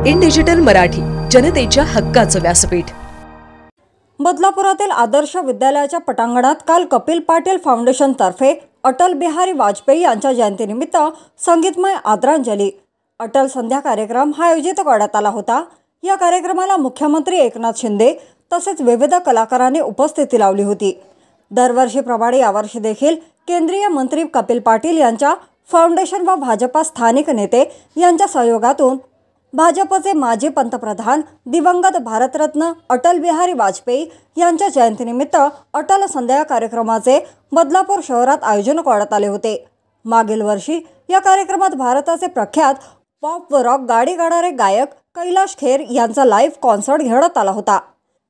In digital Marathi, जनतेच्या हक्काचं व्यासपीठ। बदलापुरातील आदर्श विद्यालयाच्या पटांगणात काल कपिल पाटील फाउंडेशन तर्फे अटल बिहारी वाजपेयी यांच्या जयंतीनिमित्त संगीतमय आदरांजली अटल संध्या कार्यक्रम आयोजित करण्यात आला होता। या कार्यक्रमाला मुख्यमंत्री एकनाथ शिंदे तसेच विविध कलाकारांनी उपस्थिती लावली होती। दरवर्षीप्रमाणे यावर्षी देखील केंद्रीय मंत्री कपिल पाटील यांच्या फाउंडेशन व भाजपा स्थानिक नेते यांच्या सहयोगातून भाजपचे माजी पंतप्रधान दिवंगत भारतरत्न अटल बिहारी वाजपेयी यांच्या जयंतीनिमित्त अटल संध्या कार्यक्रमाचे बदलापूर शहरात आयोजन करण्यात आले होते। मागील वर्षी या कार्यक्रमात भारताचे प्रख्यात पॉप व रॉक गाडी गाणारे गायक कैलाश खेर यांचा लाईव्ह कॉन्सर्ट घेण्यात आला होता।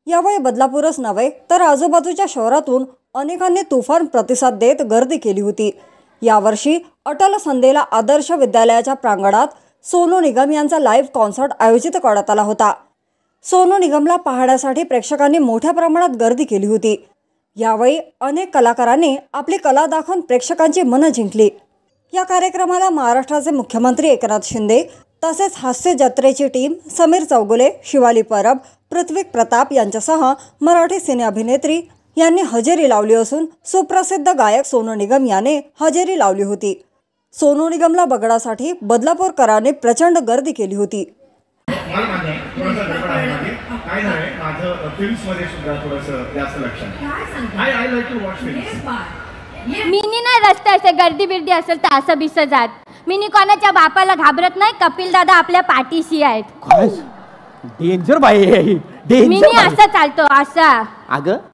यावेळी बदलापूरच नव्हे तर आजूबाजूच्या शहरातून अनेकांनी तुफान प्रतिसाद देत गर्दी केली होती। यावर्षी अटल संध्येला आदर्श विद्यालयाच्या प्रांगणात सोनू निगम यांचा लाईव्ह कॉन्सर्ट आयोजित करण्यात आला होता। सोनू निगमला पाहण्यासाठी प्रेक्षकांनी मोठ्या प्रमाणात गर्दी केली होती। यावेळी अनेक कलाकारांनी आपली कला दाखवून प्रेक्षकांची मनं जिंकली। या कार्यक्रमाला महाराष्ट्राचे मुख्यमंत्री एकनाथ शिंदे तसेच हास्य जत्रेची टीम समीर चौगुले, शिवाली परब, पृथ्वी प्रताप यांच्यासह मराठी सिने अभिनेत्री यांनी हजेरी लावली असून सुप्रसिद्ध गायक सोनू निगम याने हजेरी लावली होती। सोनू निगमला बघण्यासाठी बदलापूरकरांनी प्रचंड गर्दी केली होती। मी नाही रस्ते असे गर्दी बिर्दी असेल तर असं बिस जात मी कोणाच्या बापाला घाबरत नाही। कपिल दादा आपल्या पाठीशी आहेत। डेंजर बाई, मी असं चालतो असा। अगं